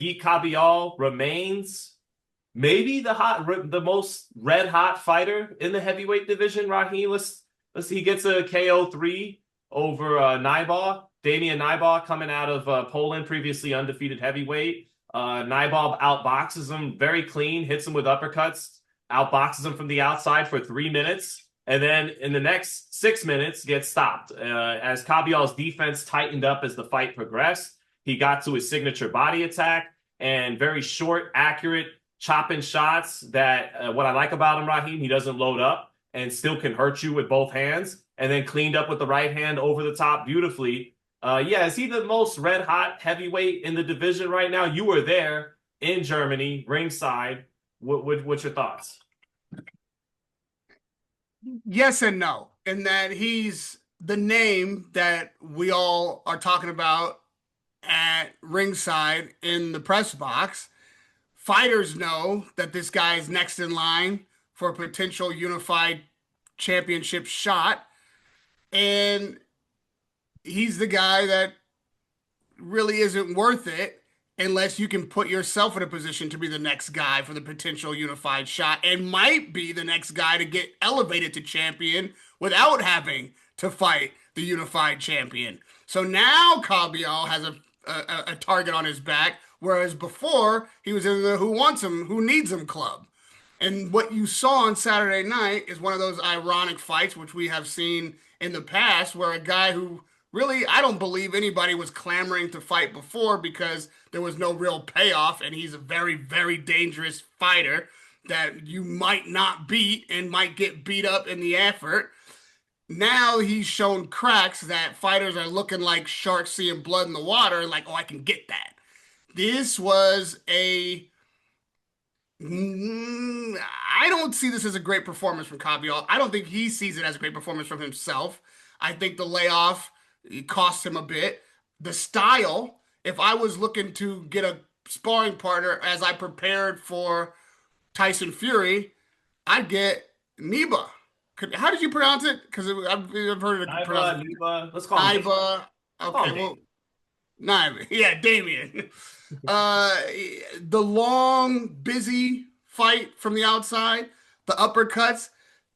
Agit Kabayel remains maybe the most red hot fighter in the heavyweight division. Raheem, let's he gets a KO3 over Knyba. Damian Knyba coming out of Poland, previously undefeated heavyweight. Knyba outboxes him very clean, hits him with uppercuts, outboxes him from the outside for 3 minutes, and then in the next 6 minutes gets stopped. As Kabayel's defense tightened up as the fight progressed, he got to his signature body attack and very short, accurate chopping shots that what I like about him, Raheem, he doesn't load up and still can hurt you with both hands, and then cleaned up with the right hand over the top beautifully. Yeah, is he the most red hot heavyweight in the division right now? You were there in Germany, ringside. What's your thoughts? Yes and no, in that he's the name that we all are talking about at ringside in the press box. Fighters know that this guy is next in line for a potential unified championship shot. And he's the guy that really isn't worth it unless you can put yourself in a position to be the next guy for the potential unified shot and might be the next guy to get elevated to champion without having to fight the unified champion. So now Kabayel has a target on his back, whereas before he was in the who wants him, who needs him club. And what you saw on Saturday night is one of those ironic fights, which we have seen in the past, where a guy who really, I don't believe anybody was clamoring to fight before because there was no real payoff, and he's a very, very dangerous fighter that you might not beat and might get beat up in the effort. Now he's shown cracks that fighters are looking like sharks seeing blood in the water, like, oh, I can get that. This was I don't see this as a great performance from Kabayel. I don't think he sees it as a great performance from himself. I think the layoff cost him a bit. The style, if I was looking to get a sparring partner as I prepared for Tyson Fury, I'd get Knyba. How did you pronounce it? Because I've heard it pronounced Knyba. Let's call him Knyba. Okay, well, Knyba. Yeah, Damian. The long, busy fight from the outside, the uppercuts,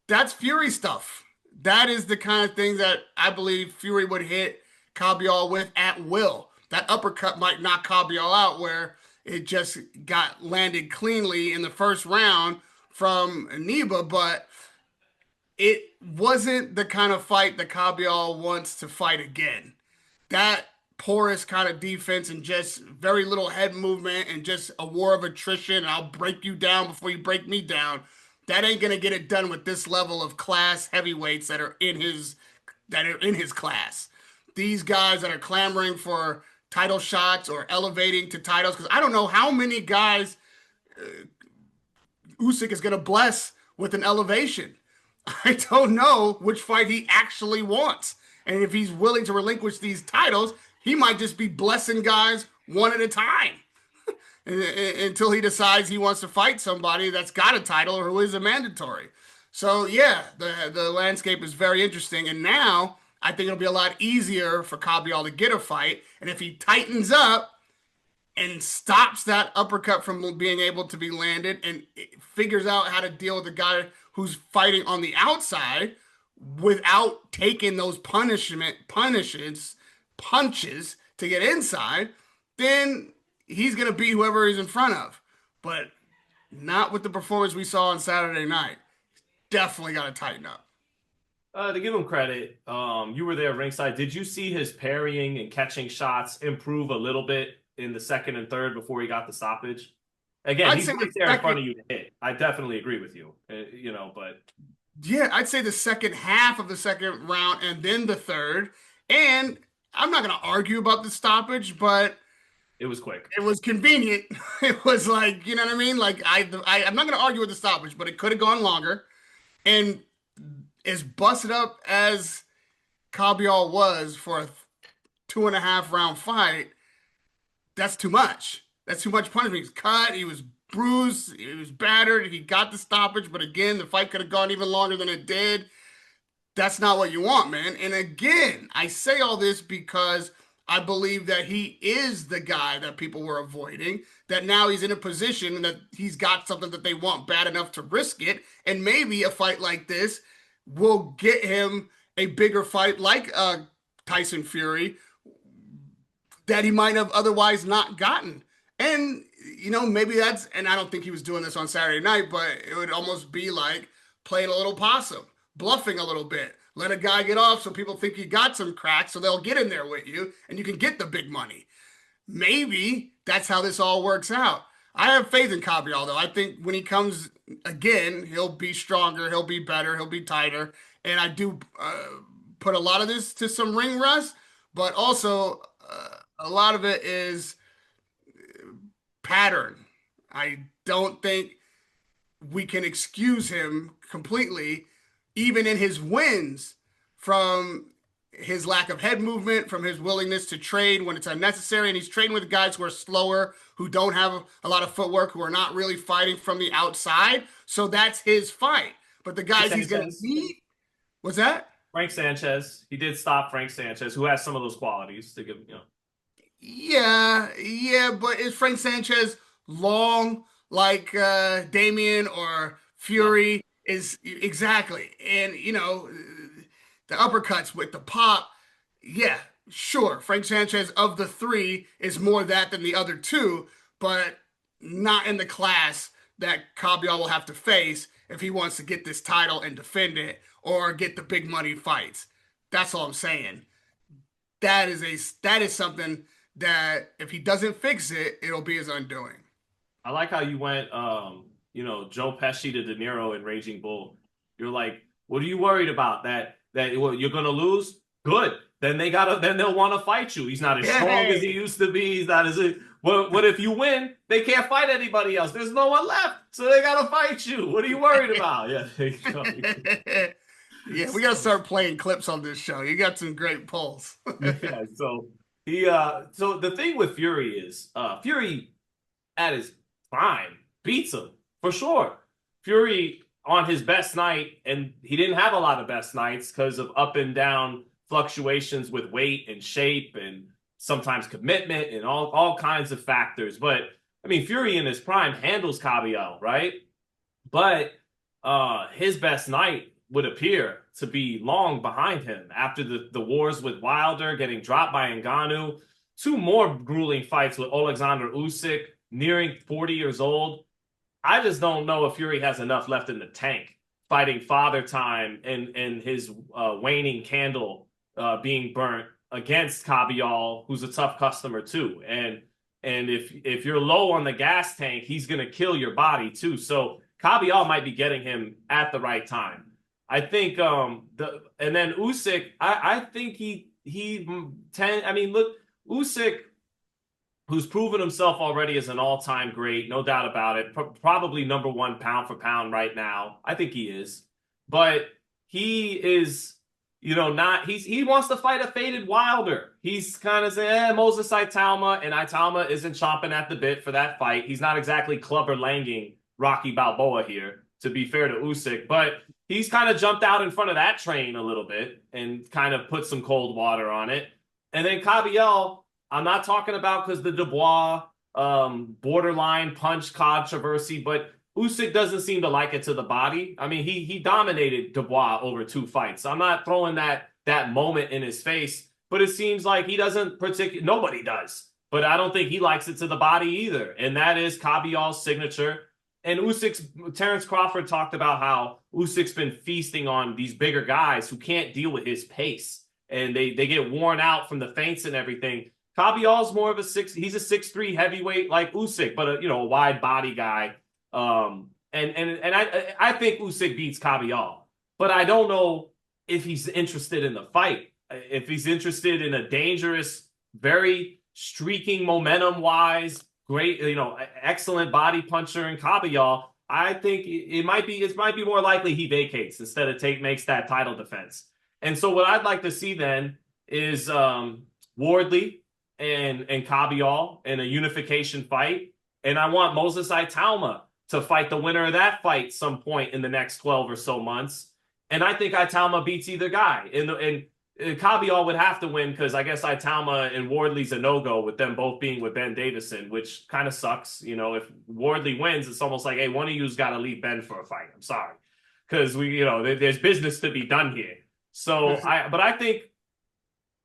that's Fury stuff. That is the kind of thing that I believe Fury would hit Kabayel with at will. That uppercut might knock Kabayel out where it just got landed cleanly in the first round from Knyba, but it wasn't the kind of fight that Kabayel wants to fight again. That porous kind of defense and just very little head movement and just a war of attrition, and I'll break you down before you break me down. That ain't gonna get it done with this level of class heavyweights that are in his class. These guys that are clamoring for title shots or elevating to titles, because I don't know how many guys Usyk is gonna bless with an elevation. I don't know which fight he actually wants, and if he's willing to relinquish these titles, he might just be blessing guys one at a time until he decides he wants to fight somebody that's got a title or who is a mandatory. So yeah, the landscape is very interesting. And now I think it'll be a lot easier for Kabayel to get a fight. And if he tightens up and stops that uppercut from being able to be landed and figures out how to deal with the guy who's fighting on the outside without taking those punches to get inside, then he's going to beat whoever he's in front of. But not with the performance we saw on Saturday night. Definitely got to tighten up. To give him credit, you were there ringside. Did you see his parrying and catching shots improve a little bit in the second and third before he got the stoppage? Again, he's right there in front of you to hit. I definitely agree with you, but... Yeah, I'd say the second half of the second round and then the third. And I'm not going to argue about the stoppage, but it was quick. It was convenient. It was like, you know what I mean? Like, I'm not going to argue with the stoppage, but it could have gone longer. And as busted up as Kabayel was for a 2.5 round fight, that's too much. That's too much punishment. He was cut. He was bruised. He was battered. He got the stoppage. But again, the fight could have gone even longer than it did. That's not what you want, man. And again, I say all this because I believe that he is the guy that people were avoiding, that now he's in a position that he's got something that they want bad enough to risk it. And maybe a fight like this will get him a bigger fight like Tyson Fury that he might have otherwise not gotten. And, maybe and I don't think he was doing this on Saturday night, but it would almost be like playing a little possum, bluffing a little bit. Let a guy get off so people think you got some cracks so they'll get in there with you and you can get the big money. Maybe that's how this all works out. I have faith in Kabayel, though. I think when he comes again, he'll be stronger, he'll be better, he'll be tighter. And I do put a lot of this to some ring rust, but also a lot of it is pattern. I don't think we can excuse him completely, even in his wins, from his lack of head movement, from his willingness to trade when it's unnecessary. And he's trading with guys who are slower, who don't have a lot of footwork, who are not really fighting from the outside. So that's his fight. But the guys he's going to beat, what's that? Frank Sanchez. He did stop Frank Sanchez, who has some of those qualities to give, Yeah, but is Frank Sanchez long like Damian or Fury? Is exactly. And the uppercuts with the pop, yeah, sure. Frank Sanchez of the three is more that than the other two, but not in the class that Kabayel will have to face if he wants to get this title and defend it or get the big money fights. That's all I'm saying. That is something that if he doesn't fix it, it'll be his undoing. I like how you went, Joe Pesci to De Niro in Raging Bull. You're like, what are you worried about? That you're gonna lose? Good. Then they'll want to fight you. He's not as strong as he used to be. He's not as what if you win? They can't fight anybody else. There's no one left, so they gotta fight you. What are you worried about? Yeah, there you go. Yeah, we gotta start playing clips on this show. You got some great pulls. Yeah, so so the thing with Fury is Fury at his prime beats him for sure. Fury on his best night, and he didn't have a lot of best nights because of up and down fluctuations with weight and shape and sometimes commitment and all kinds of factors. But I mean, Fury in his prime handles Kabayel, right? But his best night would appear to be long behind him after the wars with Wilder, getting dropped by Ngannou, two more grueling fights with Oleksandr Usyk, nearing 40 years old. I just don't know if Fury has enough left in the tank, fighting Father Time and his waning candle being burnt against Kabayel, who's a tough customer too. And if you're low on the gas tank, he's going to kill your body too. So Kabayel might be getting him at the right time. I think and then Usyk, I think look, Usyk, who's proven himself already as an all-time great, no doubt about it, probably number one pound for pound right now. I think he is. But he is, he wants to fight a faded Wilder. He's kind of saying, Moses Italma, and Italma isn't chomping at the bit for that fight. He's not exactly clubber langing Rocky Balboa here, to be fair to Usyk, but he's kind of jumped out in front of that train a little bit and kind of put some cold water on it. And then Kabayel, I'm not talking about because the Dubois borderline punch controversy, but Usyk doesn't seem to like it to the body. I mean, he dominated Dubois over two fights. I'm not throwing that moment in his face, but it seems like he doesn't nobody does. But I don't think he likes it to the body either. And that is Kabayel's signature. And Terrence Crawford talked about how Usyk's been feasting on these bigger guys who can't deal with his pace. And they get worn out from the feints and everything. Kabayel's more of he's a 6'3" heavyweight like Usyk, but a wide body guy. And I think Usyk beats Kabayel, but I don't know if he's interested in the fight. If he's interested in a dangerous, very streaking momentum-wise, great, excellent body puncher in Kabayel, I think it might be more likely he vacates instead of makes that title defense. And so what I'd like to see then is Wardley and Kabayel in a unification fight. And I want Moses Italma to fight the winner of that fight some point in the next 12 or so months. And I think Italma beats either guy. And Kabayel would have to win because I guess Itama and Wardley's a no-go with them both being with Ben Davison, which kind of sucks. You know, if Wardley wins, it's almost like, hey, one of you's got to leave Ben for a fight. I'm sorry, because there's business to be done here. So I think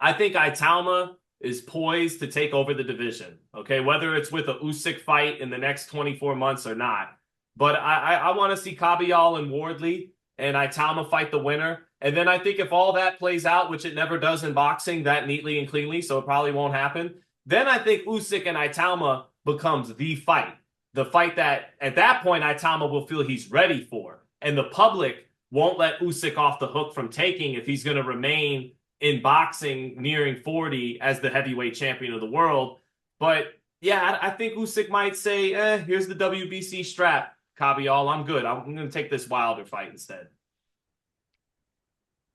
Itama is poised to take over the division. Okay, whether it's with a Usyk fight in the next 24 months or not, but I want to see Kabayel and Wardley and Itama fight the winner. And then I think if all that plays out, which it never does in boxing that neatly and cleanly, so it probably won't happen, then I think Usyk and Itama becomes the fight that at that point Itama will feel he's ready for. And the public won't let Usyk off the hook from taking if he's going to remain in boxing nearing 40 as the heavyweight champion of the world. But yeah, I think Usyk might say, here's the WBC strap, Kabayel, I'm good. I'm going to take this Wilder fight instead.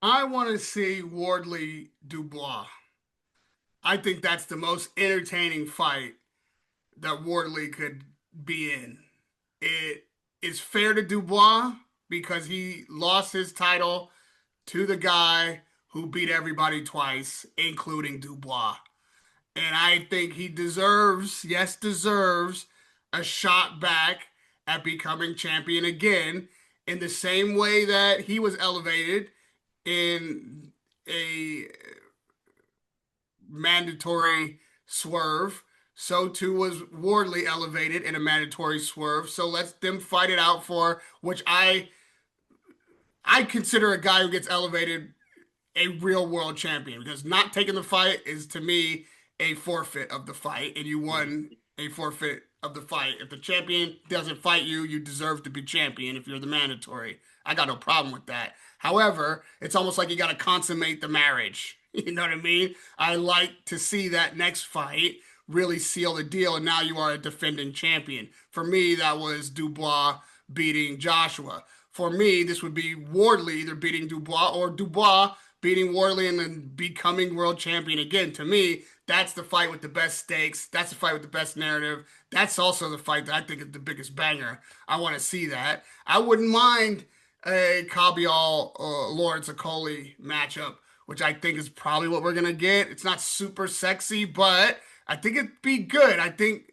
I want to see Wardley Dubois. I think that's the most entertaining fight that Wardley could be in. It is fair to Dubois because he lost his title to the guy who beat everybody twice, including Dubois. And I think he deserves a shot back at becoming champion again in the same way that he was elevated in a mandatory swerve. So too was Wardley elevated in a mandatory swerve. So let them fight it out for which I consider a guy who gets elevated a real world champion, because not taking the fight is to me a forfeit of the fight, and you won a forfeit of the fight. If the champion doesn't fight you, you deserve to be champion if you're the mandatory. I got no problem with that. However, it's almost like you got to consummate the marriage. You know what I mean? I like to see that next fight really seal the deal, and now you are a defending champion. For me, that was Dubois beating Joshua. For me, this would be Wardley either beating Dubois or Dubois beating Wardley and then becoming world champion again. To me, that's the fight with the best stakes. That's the fight with the best narrative. That's also the fight that I think is the biggest banger. I want to see that. I wouldn't mind a Kabayel Lawrence Okolie matchup, which I think is probably what we're gonna get. It's not super sexy, but I think it'd be good. I think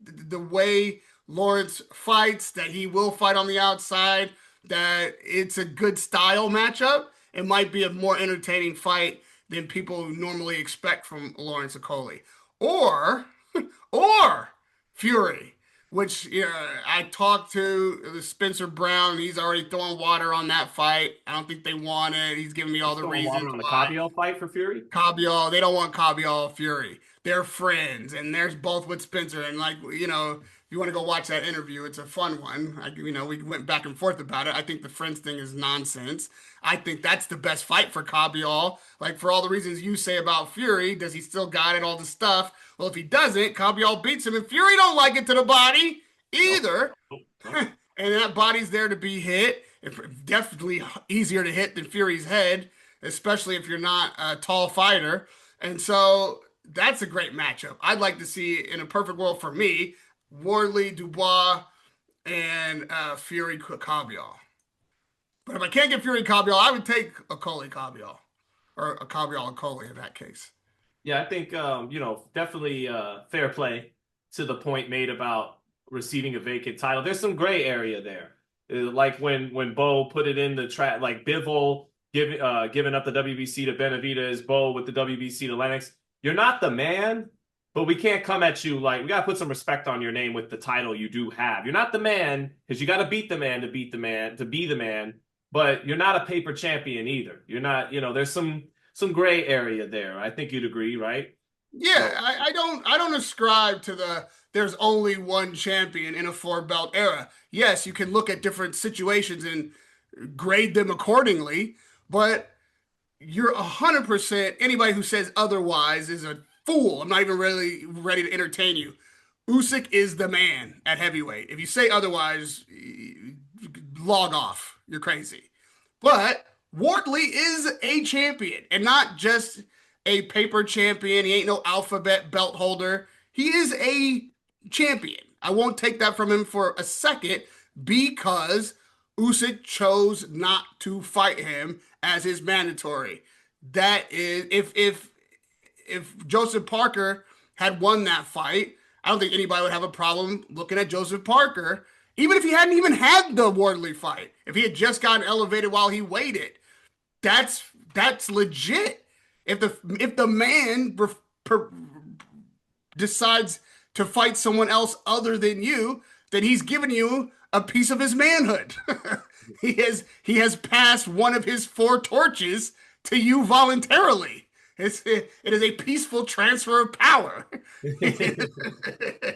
the way Lawrence fights, that he will fight on the outside, that it's a good style matchup. It might be a more entertaining fight than people normally expect from Lawrence Okolie. Or Fury, which I talked to Spencer Brown. He's already throwing water on that fight. I don't think they want it. He's giving me all the reasons. Water on the Kabayel fight for Fury? Kabayel, they don't want Kabayel Fury. They're friends, and they're both with Spencer. And if you want to go watch that interview, it's a fun one. We went back and forth about it. I think the friends thing is nonsense. I think that's the best fight for Kabayel. Like, for all the reasons you say about Fury, does he still got it, all the stuff? Well, if he doesn't, Kabayel beats him, and Fury don't like it to the body either. Nope. And that body's there to be hit. It's definitely easier to hit than Fury's head, especially if you're not a tall fighter. And so that's a great matchup. I'd like to see, in a perfect world for me, Wardley, Dubois, and Fury Kabayel. But if I can't get Fury Kabayel, I would take Okolie Kabayel, or a Kabayel Okolie in that case. Yeah, I think definitely fair play to the point made about receiving a vacant title. There's some gray area there, like when Bo put it in the track, like Bivol giving up the WBC to Benavidez, Bo with the WBC to Lennox. You're not the man, but we can't come at you like, we got to put some respect on your name with the title you do have. You're not the man because you got to beat the man to beat the man to be the man, but you're not a paper champion either. You're not, there's some gray area there. I think you'd agree, right? Yeah, so, I don't ascribe to there's only one champion in a 4-belt era. Yes, you can look at different situations and grade them accordingly, but you're 100%, anybody who says otherwise is a fool. I'm not even really ready to entertain you. Usyk is the man at heavyweight. If you say otherwise, log off. You're crazy. But Wardley is a champion, and not just a paper champion. He ain't no alphabet belt holder. He is a champion. I won't take that from him for a second, because Usyk chose not to fight him as his mandatory. that is if Joseph Parker had won that fight, I don't think anybody would have a problem looking at Joseph Parker, even if he hadn't even had the Wardley fight. If he had just gotten elevated while he waited, that's legit. If the man decides to fight someone else other than you, then he's given you a piece of his manhood. He has passed one of his 4 torches to you voluntarily. It is a peaceful transfer of power.